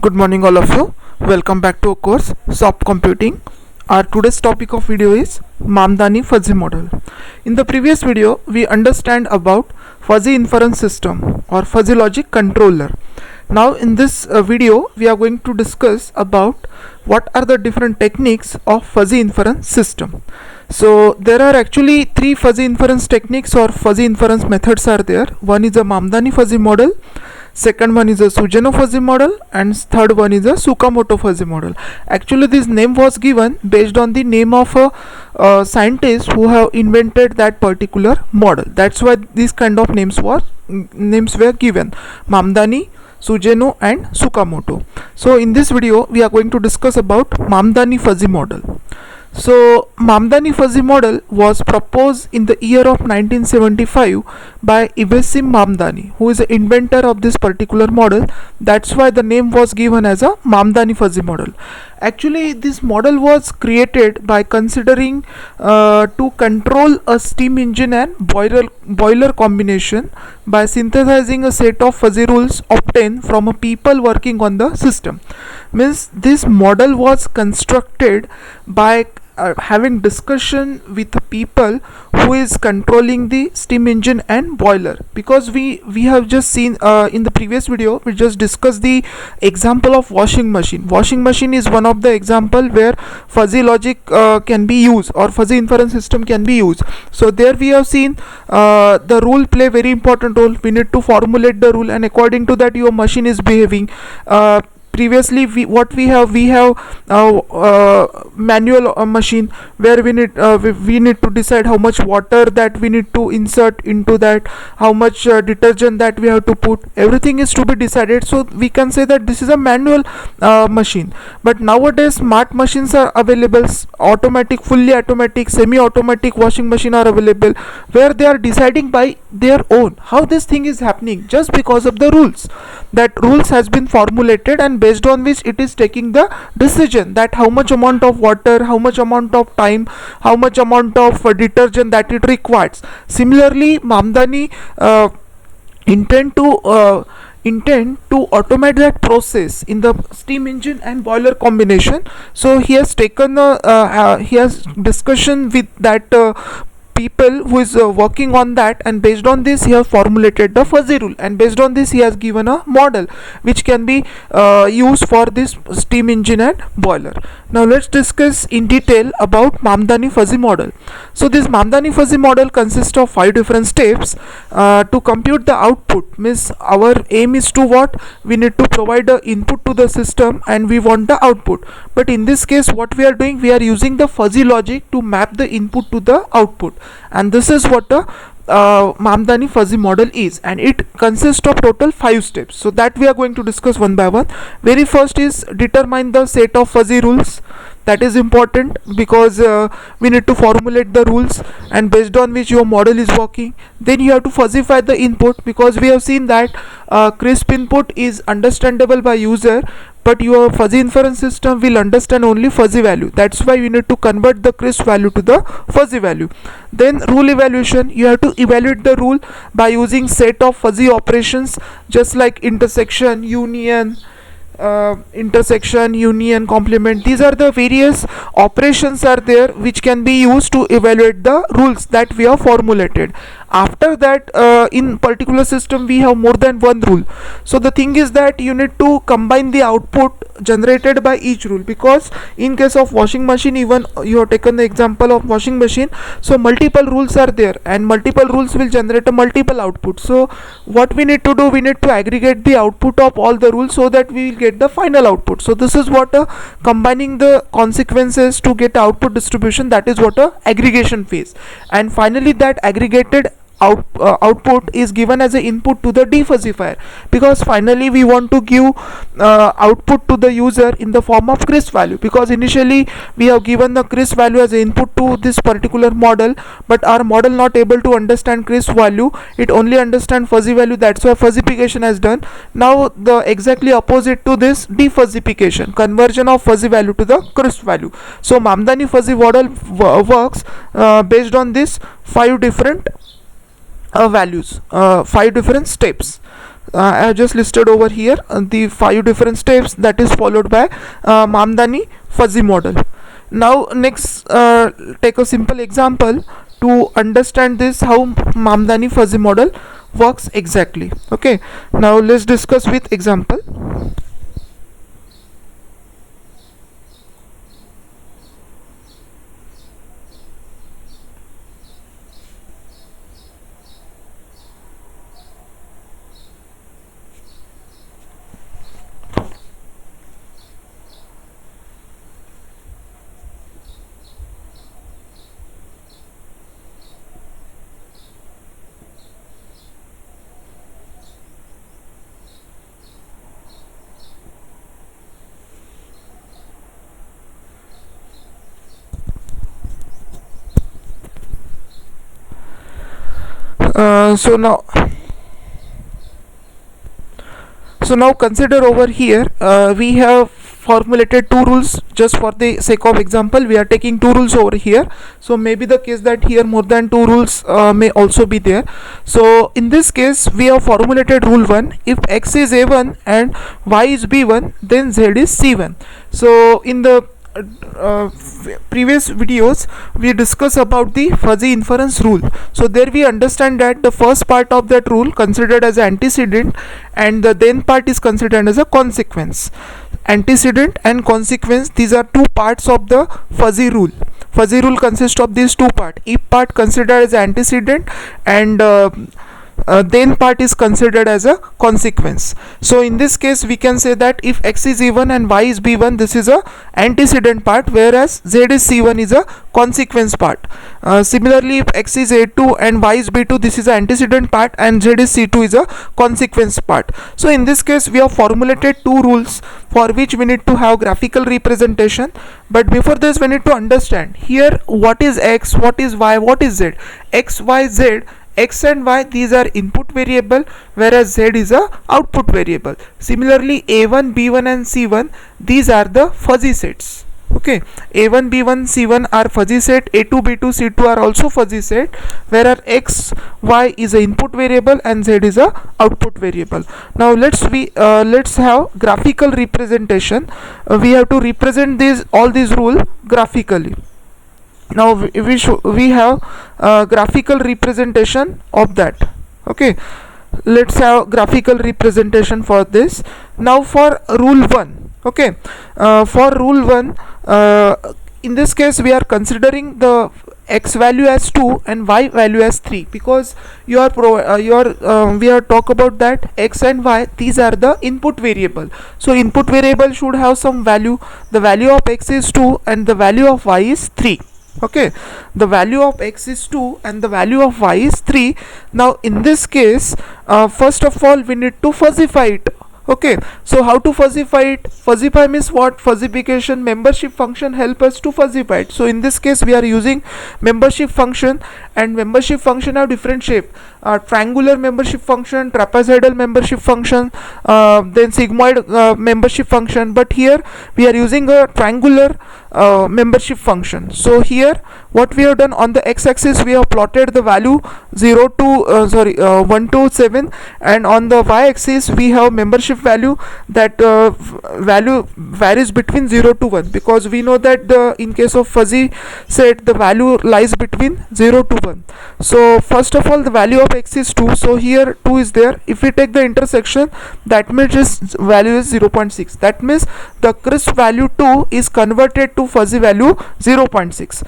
Good morning all of you. Welcome back to our course Soft Computing. Our today's topic of video is Mamdani fuzzy model. In the previous video we understand about fuzzy inference system or fuzzy logic controller. Now in this video we are going to discuss about what are the different techniques of fuzzy inference system. So there are actually three fuzzy inference techniques or fuzzy inference methods are there. One is a Mamdani fuzzy model, second one is a Sugeno fuzzy model, and third one is a Tsukamoto fuzzy model. Actually this name was given based on the name of a scientist who have invented that particular model. That's why these kind of names were given: Mamdani, Sugeno and Tsukamoto. So in this video we are going to discuss about Mamdani fuzzy model. So Mamdani fuzzy model was proposed in the year of 1975 by Ibrahim Mamdani, who is the inventor of this particular model. That's why the name was given as a Mamdani fuzzy model. Actually this model was created by considering to control a steam engine and boiler combination by synthesizing a set of fuzzy rules obtained from a people working on the system. Means this model was constructed by having discussion with the people who is controlling the steam engine and boiler, because we have just seen in the previous video we just discussed the example of washing machine is one of the example where fuzzy logic can be used or fuzzy inference system can be used. So there we have seen the rule play very important role. We need to formulate the rule and according to that your machine is behaving. Previously we have manual machine where we need to decide how much water that we need to insert into that, how much detergent that we have to put. Everything is to be decided, so we can say that this is a manual machine. But nowadays smart machines are available, automatic, fully automatic, semi-automatic washing machine are available, where they are deciding by their own how this thing is happening just because of the rules. That rules has been formulated and based on which it is taking the decision that how much amount of water, how much amount of time, how much amount of detergent that it requires. Similarly Mamdani intend to automate that process in the steam engine and boiler combination. So he has taken he has discussion with that people who is working on that, and based on this he has formulated the fuzzy rule, and based on this he has given a model which can be used for this steam engine and boiler. Now let's discuss in detail about Mamdani fuzzy model. So this Mamdani fuzzy model consists of 5 different steps to compute the output. Means our aim is to what? We need to provide the input to the system and we want the output. But in this case what we are doing, we are using the fuzzy logic to map the input to the output, and this is what the Mamdani fuzzy model is, and it consists of total 5 steps. So that we are going to discuss one by one. Very first is determine the set of fuzzy rules. That is important because we need to formulate the rules and based on which your model is working. Then you have to fuzzify the input, because we have seen that crisp input is understandable by user, but your fuzzy inference system will understand only fuzzy value. That's why you need to convert the crisp value to the fuzzy value. Then rule evaluation, you have to evaluate the rule by using set of fuzzy operations just like intersection, union, complement. These are the various operations are there which can be used to evaluate the rules that we have formulated. After that in particular system we have more than one rule. So the thing is that you need to combine the output generated by each rule, because in case of washing machine, even you have taken the example of washing machine, so multiple rules are there and multiple rules will generate a multiple output. So what we need to do, we need to aggregate the output of all the rules so that we will get the final output. So this is what combining the consequences to get output distribution, that is what aggregation phase. And finally that aggregated output is given as an input to the defuzzifier, because finally we want to give output to the user in the form of crisp value, because initially we have given the crisp value as an input to this particular model, but our model not able to understand crisp value, it only understand fuzzy value. That's why fuzzification has done. Now the exactly opposite to this, defuzzification, conversion of fuzzy value to the crisp value. So Mamdani fuzzy model works based on this 5 different values, 5 different steps. I have just listed over here the 5 different steps that is followed by Mamdani fuzzy model. Now next, take a simple example to understand this how Mamdani fuzzy model works exactly. Okay, now let's discuss with example. So now, consider over here, we have formulated two rules. Just for the sake of example, we are taking two rules over here. So maybe the case that here more than two rules may also be there. So in this case we have formulated rule 1: if x is a1 and y is b1, then z is c1. So in the previous videos we discuss about the fuzzy inference rule. So there we understand that the first part of that rule considered as antecedent, and the then part is considered as a consequence. Antecedent and consequence, these are two parts of the fuzzy rule. Fuzzy rule consists of these two parts. If part considered as antecedent, and then part is considered as a consequence. So in this case we can say that if x is e1 and y is b1, this is a antecedent part, whereas z is c1 is a consequence part. Similarly, if x is a2 and y is b2, this is the antecedent part, and z is c2 is a consequence part. So in this case we have formulated two rules for which we need to have graphical representation. But before this we need to understand here what is x, what is y, what is z. X, y, z, x and y, these are input variable, whereas z is a output variable. Similarly, a1, b1 and c1, these are the fuzzy sets. Okay, a1, b1, c1 are fuzzy set, a2, b2, c2 are also fuzzy set, whereas x, y is a input variable and z is a output variable. Now let's have graphical representation. We have to represent all these rules graphically. Now we have graphical representation of that. Okay, let's have graphical representation for this. Now for rule 1. Okay, for rule 1, in this case we are considering the x value as 2 and y value as 3, because we are talk about that x and y, these are the input variable. So input variable should have some value. The value of x is 2 and the value of y is 3. Okay, the value of x is 2 and the value of y is 3. Now in this case, first of all we need to fuzzify it. Okay, so how to fuzzify it? Fuzzify means what? Fuzzification membership function help us to fuzzify it. So in this case we are using membership function, and membership function have different shape. Triangular membership function, trapezoidal membership function, then sigmoid membership function, but here we are using a triangular membership function. So here what we have done, on the x-axis we have plotted the value 1 to 7, and on the y-axis we have membership value. That value varies between 0 to 1, because we know that in case of fuzzy set the value lies between 0 to 1. So first of all the value of x is 2, so here 2 is there. If we take the intersection, that means its value is 0.6. that means the crisp value 2 is converted to fuzzy value 0.6.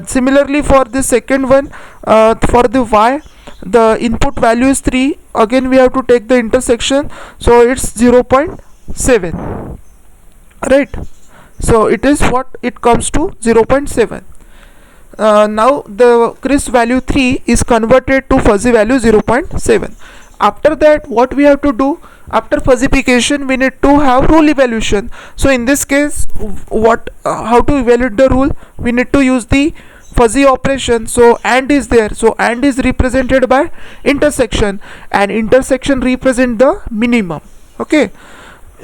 Similarly for the second one, for the y, the input value is 3. Again we have to take the intersection, so it's 0.7, right? So it is what it comes to 0.7. Now the crisp value 3 is converted to fuzzy value 0.7. After that what we have to do? After fuzzification we need to have rule evaluation. So in this case, how to evaluate the rule? We need to use the fuzzy operation. So and is there, so and is represented by intersection, and intersection represent the minimum. Okay,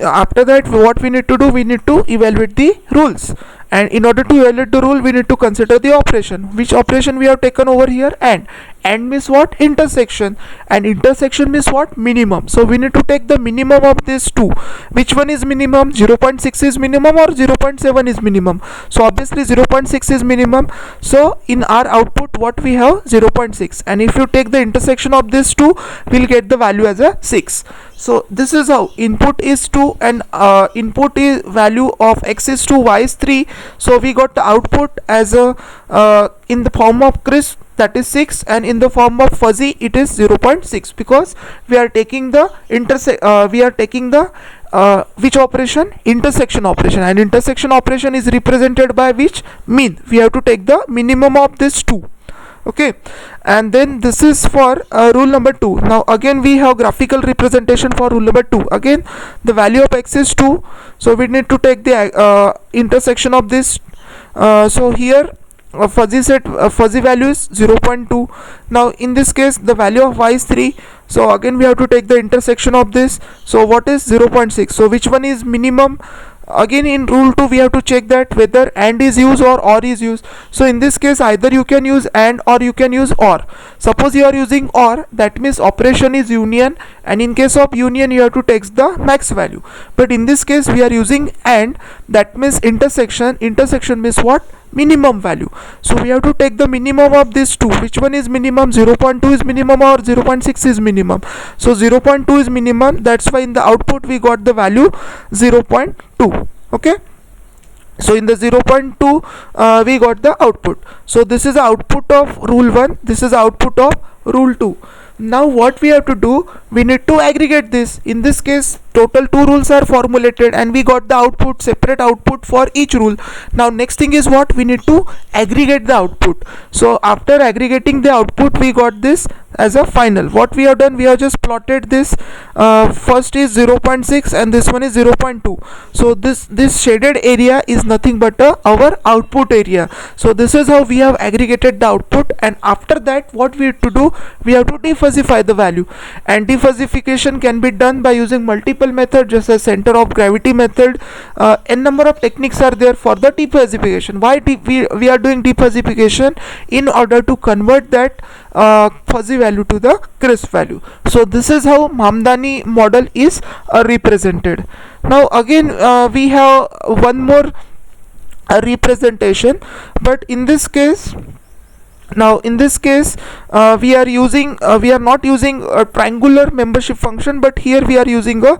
after that what we need to do? We need to evaluate the rules, and in order to evaluate the rule we need to consider the operation. Which operation we have taken over here? And and means what? Intersection, and intersection means what? Minimum. So we need to take the minimum of these two. Which one is minimum? 0.6 is minimum or 0.7 is minimum? So obviously 0.6 is minimum. So in our output what we have? 0.6, and if you take the intersection of these two, we'll get the value as a 6. So this is how input is 2 and input is value of x is 2, y is 3. So we got the output as a in the form of crisp, that is 6, and in the form of fuzzy it is 0.6, because we are taking the which operation? Intersection operation, and intersection operation is represented by which? Mean. We have to take the minimum of this two. Okay, and then this is for rule number 2. Now again we have graphical representation for rule number 2. Again the value of x is 2, so we need to take the intersection of this. So here fuzzy value is 0.2. Now in this case the value of y is 3, so again we have to take the intersection of this. So what is 0.6? So which one is minimum? Again in rule 2 we have to check that whether and is used or is used. So in this case either you can use and or you can use or. Suppose you are using or, that means operation is union, and in case of union you have to take the max value. But in this case we are using and, that means intersection means what? Minimum value. So we have to take the minimum of these two. Which one is minimum? 0.2 is minimum or 0.6 is minimum? So 0.2 is minimum, that's why in the output we got the value 0.2. okay, so in the 0.2 we got the output. So this is the output of rule 1, this is the output of rule 2. Now what we have to do, we need to aggregate this. In this case total 2 rules are formulated and we got the output, separate output for each rule. Now next thing is what? We need to aggregate the output. So after aggregating the output we got this as a final. What we have done, we have just plotted this. First is 0.6 and this one is 0.2. So this shaded area is nothing but our output area. So this is how we have aggregated the output, and after that what we have to do, we have to defuzzify the value, and defuzzification can be done by using multiple methods, just as center of gravity method. N number of techniques are there for the defuzzification. Why we are doing defuzzification? In order to convert that fuzzy value to the crisp value. So this is how Mamdani model is represented. Now again we have one more representation, but in this case, we are not using a triangular membership function, but here we are using a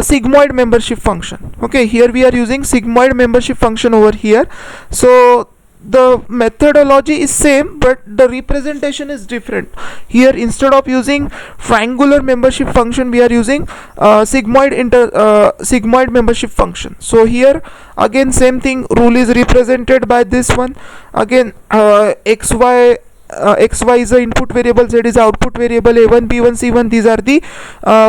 sigmoid membership function. Okay, here we are using sigmoid membership function over here. So the methodology is same, but the representation is different. Here instead of using triangular membership function, we are using sigmoid membership function. So here again same thing, rule is represented by this one. Again xy is the input variable, z is the output variable, a1 b1 c1, these are the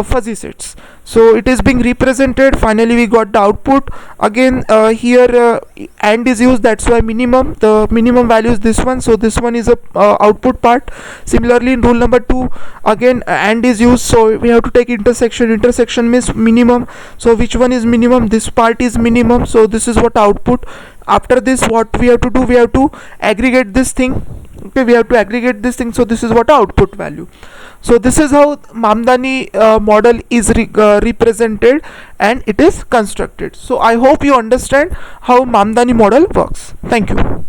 fuzzy sets. So it is being represented. Finally we got the output. Again here and is used, that's why minimum, the minimum value is this one, so this one is a output part. Similarly in rule number 2 again and is used, so we have to take intersection means minimum. So which one is minimum? This part is minimum, so this is what output. After this what we have to do, we have to aggregate this thing. Okay, we have to aggregate this thing, so this is what output value. So this is how Mamdani model is represented and it is constructed. So I hope you understand how Mamdani model works. Thank you.